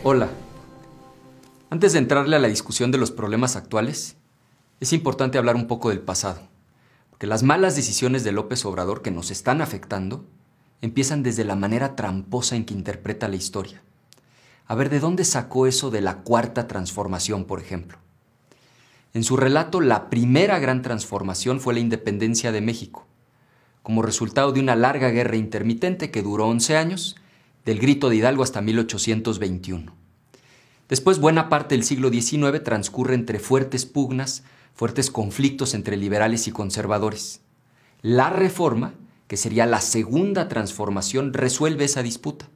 Hola. Antes de entrarle a la discusión de los problemas actuales, es importante hablar un poco del pasado, porque las malas decisiones de López Obrador que nos están afectando empiezan desde la manera tramposa en que interpreta la historia. A ver, ¿de dónde sacó eso de la Cuarta Transformación, por ejemplo? En su relato, la primera gran transformación fue la independencia de México, como resultado de una larga guerra intermitente que duró 11 años, del Grito de Hidalgo hasta 1821. Después, buena parte del siglo XIX transcurre entre fuertes pugnas, fuertes conflictos entre liberales y conservadores. La Reforma, que sería la segunda transformación, resuelve esa disputa.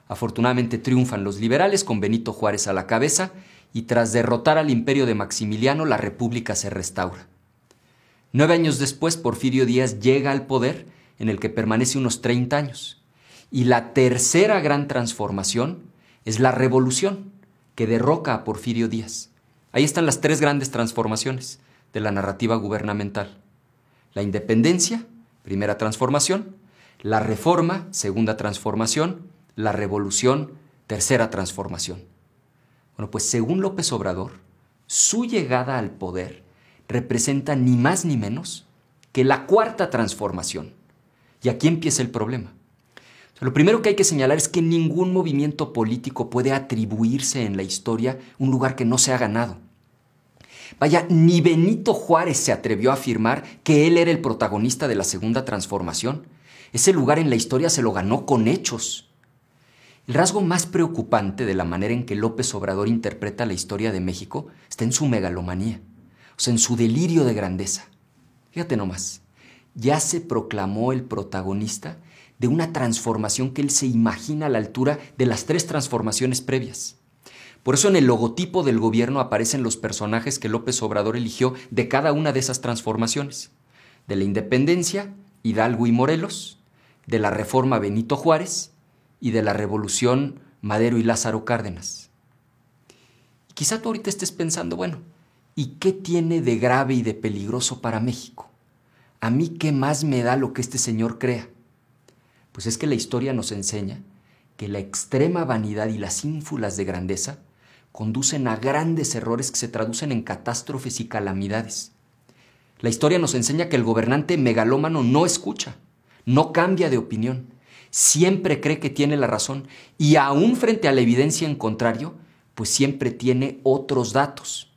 Afortunadamente triunfan los liberales con Benito Juárez a la cabeza y tras derrotar al imperio de Maximiliano, la República se restaura. 9 años después, Porfirio Díaz llega al poder, en el que permanece unos 30 años. Y la tercera gran transformación es la Revolución, que derroca a Porfirio Díaz. Ahí están las tres grandes transformaciones de la narrativa gubernamental. La independencia, primera transformación; la Reforma, segunda transformación; la Revolución, tercera transformación. Bueno, pues según López Obrador, su llegada al poder representa ni más ni menos que la cuarta transformación. Y aquí empieza el problema. Lo primero que hay que señalar es que ningún movimiento político puede atribuirse en la historia un lugar que no se ha ganado. Vaya, ni Benito Juárez se atrevió a afirmar que él era el protagonista de la segunda transformación. Ese lugar en la historia se lo ganó con hechos. El rasgo más preocupante de la manera en que López Obrador interpreta la historia de México está en su megalomanía, o sea, en su delirio de grandeza. Fíjate nomás, ya se proclamó el protagonista de una transformación que él se imagina a la altura de las tres transformaciones previas. Por eso en el logotipo del gobierno aparecen los personajes que López Obrador eligió de cada una de esas transformaciones. De la independencia, Hidalgo y Morelos; de la Reforma, Benito Juárez; y de la Revolución, Madero y Lázaro Cárdenas. Y quizá tú ahorita estés pensando, bueno, ¿y qué tiene de grave y de peligroso para México? ¿A mí qué más me da lo que este señor crea? Pues es que la historia nos enseña que la extrema vanidad y las ínfulas de grandeza conducen a grandes errores que se traducen en catástrofes y calamidades. La historia nos enseña que el gobernante megalómano no escucha, no cambia de opinión, siempre cree que tiene la razón y aún frente a la evidencia en contrario, pues siempre tiene otros datos.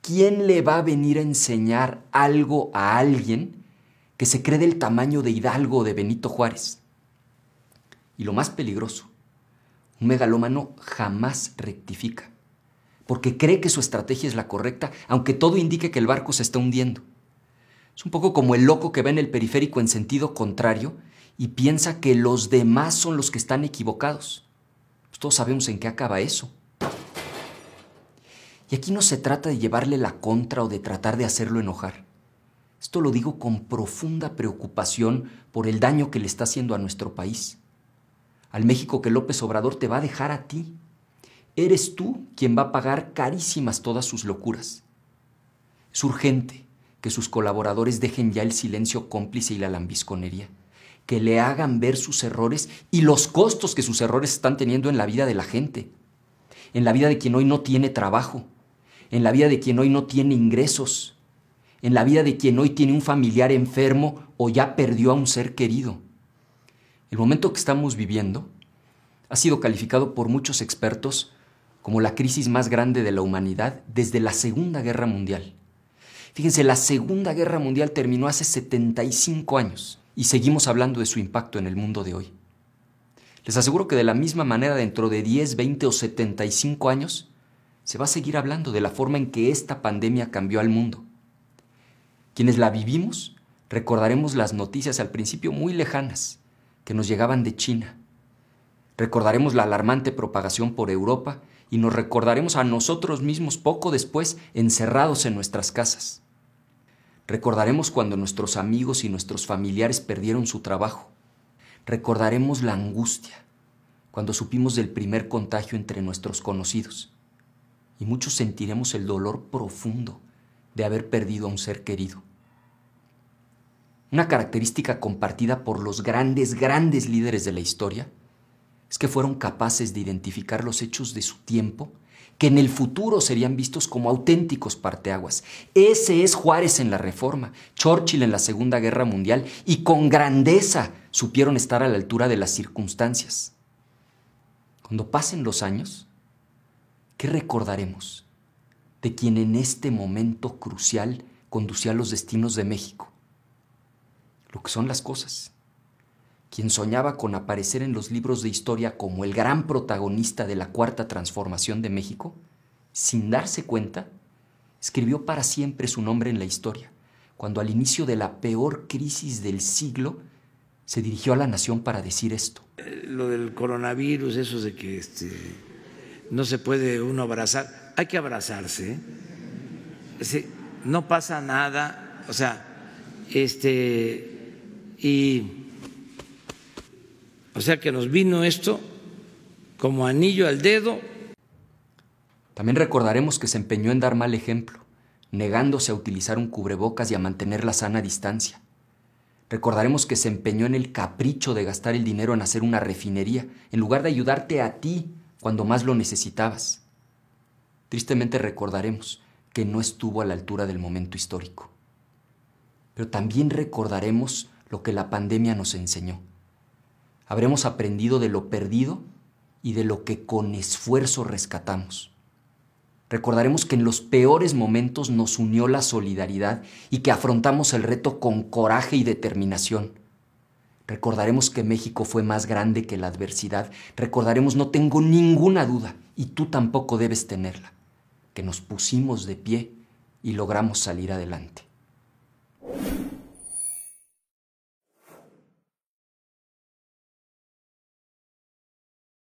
¿Quién le va a venir a enseñar algo a alguien que se cree del tamaño de Hidalgo o de Benito Juárez? Y lo más peligroso, un megalómano jamás rectifica, porque cree que su estrategia es la correcta, aunque todo indique que el barco se está hundiendo. Es un poco como el loco que va en el periférico en sentido contrario y piensa que los demás son los que están equivocados. Pues todos sabemos en qué acaba eso. Y aquí no se trata de llevarle la contra o de tratar de hacerlo enojar. Esto lo digo con profunda preocupación por el daño que le está haciendo a nuestro país. Al México que López Obrador te va a dejar a ti. Eres tú quien va a pagar carísimas todas sus locuras. Es urgente que sus colaboradores dejen ya el silencio cómplice y la lambisconería, que le hagan ver sus errores y los costos que sus errores están teniendo en la vida de la gente, en la vida de quien hoy no tiene trabajo, en la vida de quien hoy no tiene ingresos, en la vida de quien hoy tiene un familiar enfermo o ya perdió a un ser querido. El momento que estamos viviendo ha sido calificado por muchos expertos como la crisis más grande de la humanidad desde la Segunda Guerra Mundial. Fíjense, la Segunda Guerra Mundial terminó hace 75 años y seguimos hablando de su impacto en el mundo de hoy. Les aseguro que de la misma manera dentro de 10, 20 o 75 años se va a seguir hablando de la forma en que esta pandemia cambió al mundo. Quienes la vivimos recordaremos las noticias al principio muy lejanas que nos llegaban de China. Recordaremos la alarmante propagación por Europa y nos recordaremos a nosotros mismos poco después encerrados en nuestras casas. Recordaremos cuando nuestros amigos y nuestros familiares perdieron su trabajo. Recordaremos la angustia cuando supimos del primer contagio entre nuestros conocidos. Y muchos sentiremos el dolor profundo de haber perdido a un ser querido. Una característica compartida por los grandes líderes de la historia es que fueron capaces de identificar los hechos de su tiempo que en el futuro serían vistos como auténticos parteaguas. Ese es Juárez en la Reforma, Churchill en la Segunda Guerra Mundial, y con grandeza supieron estar a la altura de las circunstancias. Cuando pasen los años, ¿qué recordaremos de quien en este momento crucial conducía los destinos de México? Lo que son las cosas. Quien soñaba con aparecer en los libros de historia como el gran protagonista de la Cuarta Transformación de México, sin darse cuenta, escribió para siempre su nombre en la historia, cuando al inicio de la peor crisis del siglo se dirigió a la nación para decir esto. Lo del coronavirus, eso de que no se puede uno abrazar, hay que abrazarse, ¿eh? No pasa nada, o sea, o sea que nos vino esto como anillo al dedo. También recordaremos que se empeñó en dar mal ejemplo, negándose a utilizar un cubrebocas y a mantener la sana distancia. Recordaremos que se empeñó en el capricho de gastar el dinero en hacer una refinería, en lugar de ayudarte a ti cuando más lo necesitabas. Tristemente recordaremos que no estuvo a la altura del momento histórico. Pero también recordaremos lo que la pandemia nos enseñó. Habremos aprendido de lo perdido y de lo que con esfuerzo rescatamos. Recordaremos que en los peores momentos nos unió la solidaridad y que afrontamos el reto con coraje y determinación. Recordaremos que México fue más grande que la adversidad. Recordaremos, no tengo ninguna duda, y tú tampoco debes tenerla, que nos pusimos de pie y logramos salir adelante.